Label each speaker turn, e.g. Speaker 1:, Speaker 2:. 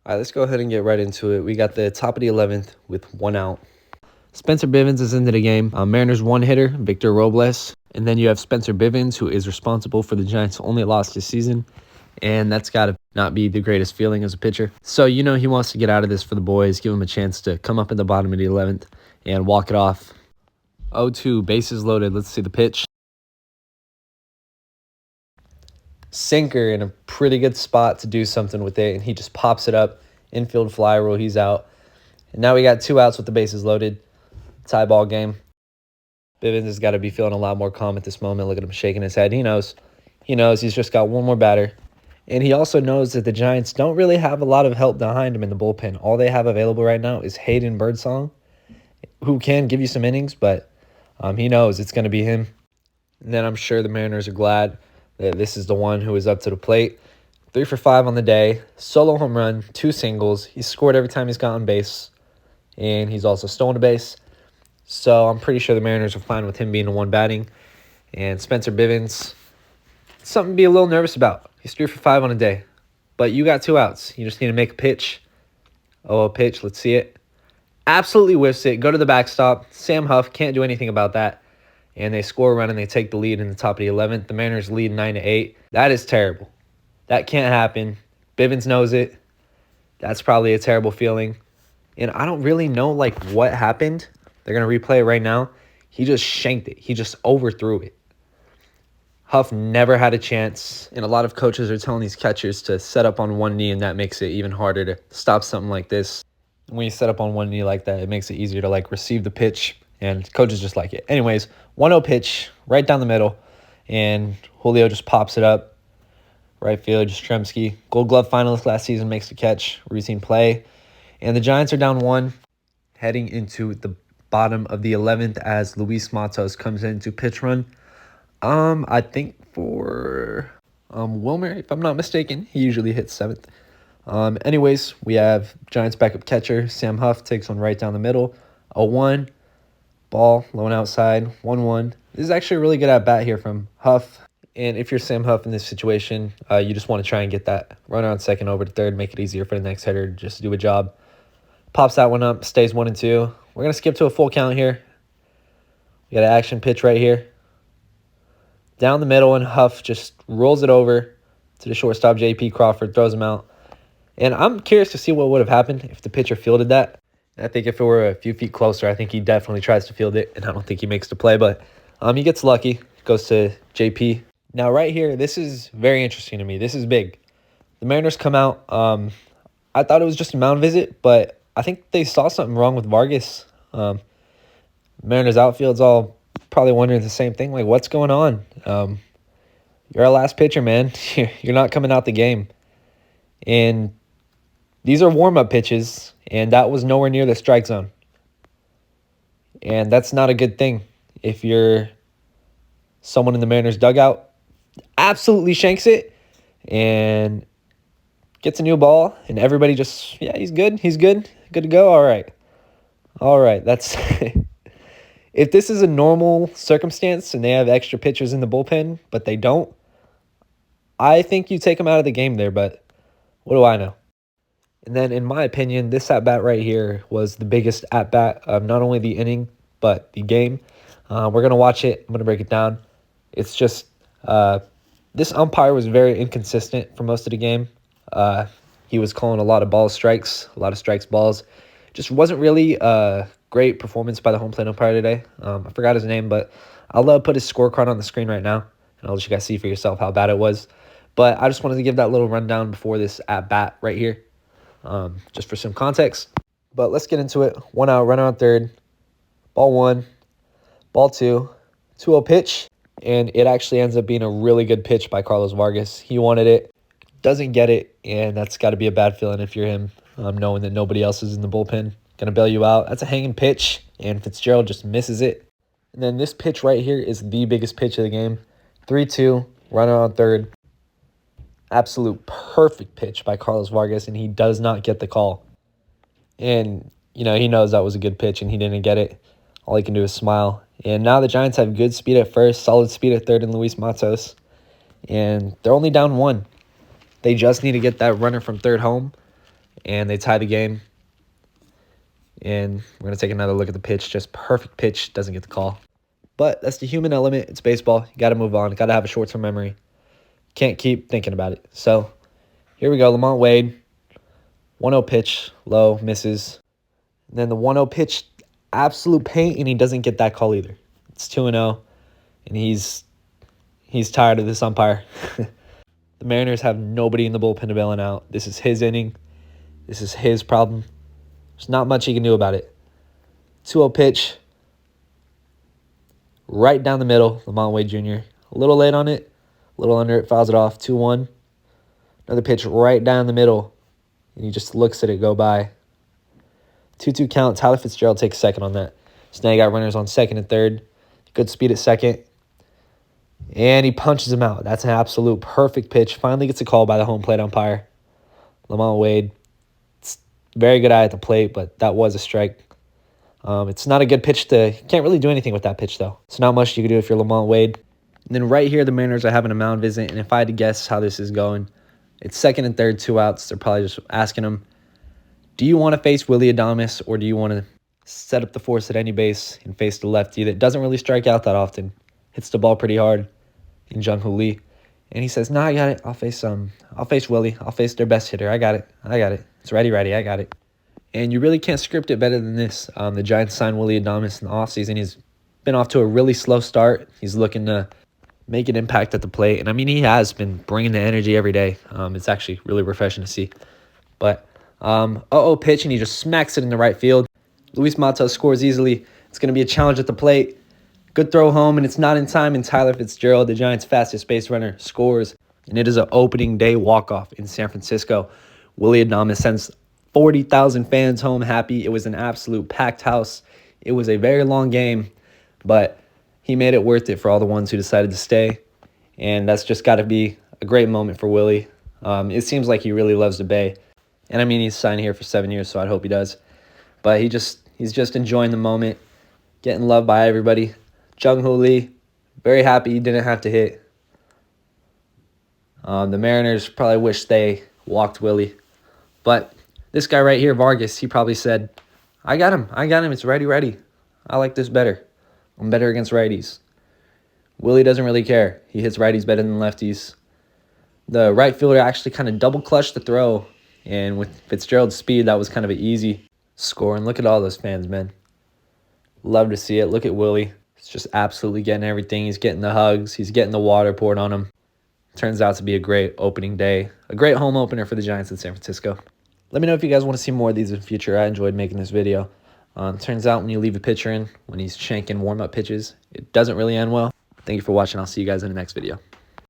Speaker 1: All right, let's go ahead and get right into it. We got the top of the 11th with 1 out. Spencer Bivens is into the game. Mariners one hitter, Victor Robles. And then you have Spencer Bivens, who is responsible for the Giants' only loss this season. And that's got to not be the greatest feeling as a pitcher. So, he wants to get out of this for the boys, give him a chance to come up in the bottom of the 11th and walk it off. 0-2, bases loaded. Let's see the pitch. Sinker in a pretty good spot to do something with it, and he just pops it up. Infield fly rule, he's out. And now we got 2 outs with the bases loaded. Tie ball game. Bivens has got to be feeling a lot more calm at this moment. Look at him shaking his head. He knows he's just got one more batter. And he also knows that the Giants don't really have a lot of help behind him in the bullpen. All they have available right now is Hayden Birdsong, who can give you some innings, but he knows it's going to be him. And then I'm sure the Mariners are glad that this is the one who is up to the plate. 3 for 5 on the day. Solo home run, 2 singles. He's scored every time he's got on base. And he's also stolen a base. So I'm pretty sure the Mariners are fine with him being the one batting. And Spencer Bivens, something to be a little nervous about. He's 3 for 5 on a day. But you got 2 outs. You just need to make a pitch. Oh, a pitch. Let's see it. Absolutely whiffs it. Go to the backstop. Sam Huff can't do anything about that. And they score a run and they take the lead in the top of the 11th. The Mariners lead 9-8. That is terrible. That can't happen. Bivens knows it. That's probably a terrible feeling. And I don't really know what happened. They're going to replay it right now. He just shanked it. He just overthrew it. Huff never had a chance. And a lot of coaches are telling these catchers to set up on one knee, and that makes it even harder to stop something like this. When you set up on one knee like that, it makes it easier to receive the pitch. And coaches just like it. Anyways, 1-0 pitch right down the middle. And Julio just pops it up. Right field, Yastrzemski. Gold Glove finalist last season makes the catch. Routine play. And the Giants are down 1, heading into the bottom of the 11th as Luis Matos comes in to pitch run. I think for Wilmer, if I'm not mistaken. He usually hits 7th. Anyways, we have Giants backup catcher Sam Huff takes one right down the middle. 0-1. Ball, low and outside, 1-1. This is actually a really good at-bat here from Huff. And if you're Sam Huff in this situation, you just want to try and get that runner on second over to third, make it easier for the next hitter to just do a job. Pops that one up, stays 1-2. We're going to skip to a full count here. We got an action pitch right here. Down the middle, and Huff just rolls it over to the shortstop, J.P. Crawford, throws him out. And I'm curious to see what would have happened if the pitcher fielded that. I think if it were a few feet closer, I think he definitely tries to field it, and I don't think he makes the play. But he gets lucky, goes to JP. Now, right here, this is very interesting to me. This is big. The Mariners come out. I thought it was just a mound visit, but I think they saw something wrong with Vargas. Mariners outfield's all probably wondering the same thing, what's going on? You're our last pitcher, man. You're not coming out the game. And these are warm-up pitches, and that was nowhere near the strike zone. And that's not a good thing. If you're someone in the Mariners dugout, absolutely shanks it and gets a new ball, and everybody just, he's good. He's good. Good to go. All right. That's if this is a normal circumstance and they have extra pitchers in the bullpen, but they don't, I think you take them out of the game there, but what do I know? And then, in my opinion, this at-bat right here was the biggest at-bat of not only the inning, but the game. We're going to watch it. I'm going to break it down. It's just this umpire was very inconsistent for most of the game. He was calling a lot of balls strikes, a lot of strikes balls. Just wasn't really a great performance by the home plate umpire today. I forgot his name, but I'll put his scorecard on the screen right now, and I'll let you guys see for yourself how bad it was. But I just wanted to give that little rundown before this at-bat right here. Just for some context. But let's get into it. 1 out, runner on third. Ball 1, ball 2, 2-0 pitch. And it actually ends up being a really good pitch by Carlos Vargas. He wanted it, doesn't get it, and that's got to be a bad feeling if you're him, knowing that nobody else is in the bullpen. Going to bail you out. That's a hanging pitch, and Fitzgerald just misses it. And then this pitch right here is the biggest pitch of the game. 3-2, runner on third. Absolute perfect pitch by Carlos Vargas, and he does not get the call. And, he knows that was a good pitch, and he didn't get it. All he can do is smile. And now the Giants have good speed at first, solid speed at third in Luis Matos. And they're only down 1. They just need to get that runner from third home, and they tie the game. And we're going to take another look at the pitch. Just perfect pitch. Doesn't get the call. But that's the human element. It's baseball. You got to move on. Got to have a short-term memory. Can't keep thinking about it. So here we go. LaMonte Wade. 1-0 pitch. Low. Misses. And then the 1-0 pitch. Absolute paint, and he doesn't get that call either. It's 2-0, and he's tired of this umpire. The Mariners have nobody in the bullpen to bail him out. This is his inning. This is his problem. There's not much he can do about it. 2-0 pitch. Right down the middle, LaMonte Wade Jr. A little late on it. A little under it. Fouls it off. 2-1. Another pitch right down the middle. And he just looks at it go by. 2-2 count. Tyler Fitzgerald takes second on that. So now you got runners on second and third. Good speed at second. And he punches him out. That's an absolute perfect pitch. Finally gets a call by the home plate umpire. LaMonte Wade. It's very good eye at the plate, but that was a strike. It's not a good pitch to... Can't really do anything with that pitch, though. So not much you can do if you're LaMonte Wade. And then right here, the Mariners are having a mound visit. And if I had to guess how this is going, it's second and third, 2 outs. They're probably just asking him, do you want to face Willy Adames, or do you want to set up the force at any base and face the lefty that doesn't really strike out that often, hits the ball pretty hard, in Jung-Hoo Lee? And he says, I got it. I'll face Willy. I'll face their best hitter. I got it. It's ready. I got it. And you really can't script it better than this. The Giants signed Willy Adames in the offseason. He's been off to a really slow start. He's looking to make an impact at the plate. And, I mean, he has been bringing the energy every day. It's actually really refreshing to see. But 0-0 pitch, and he just smacks it in the right field. Luis Matos scores easily. It's going to be a challenge at the plate. Good throw home, and it's not in time, and Tyler Fitzgerald, the Giants' fastest base runner, scores. And it is an opening day walk-off in San Francisco. Willy Adames sends 40,000 fans home happy. It was an absolute packed house. It was a very long game, but he made it worth it for all the ones who decided to stay. And that's just got to be a great moment for Willy. It seems like he really loves the Bay. And, I mean, he's signed here for 7 years, so I hope he does. But he's just enjoying the moment, getting loved by everybody. Jung-Hoo Lee, very happy he didn't have to hit. The Mariners probably wish they walked Willy. But this guy right here, Vargas, he probably said, I got him. It's ready. I like this better. I'm better against righties. Willy doesn't really care. He hits righties better than lefties. The right fielder actually kind of double-clutched the throw. And with Fitzgerald's speed, that was kind of an easy score. And look at all those fans, man. Love to see it. Look at Willy. He's just absolutely getting everything. He's getting the hugs. He's getting the water poured on him. Turns out to be a great opening day. A great home opener for the Giants in San Francisco. Let me know if you guys want to see more of these in the future. I enjoyed making this video. Turns out when you leave a pitcher in, when he's shanking warm-up pitches, it doesn't really end well. Thank you for watching. I'll see you guys in the next video.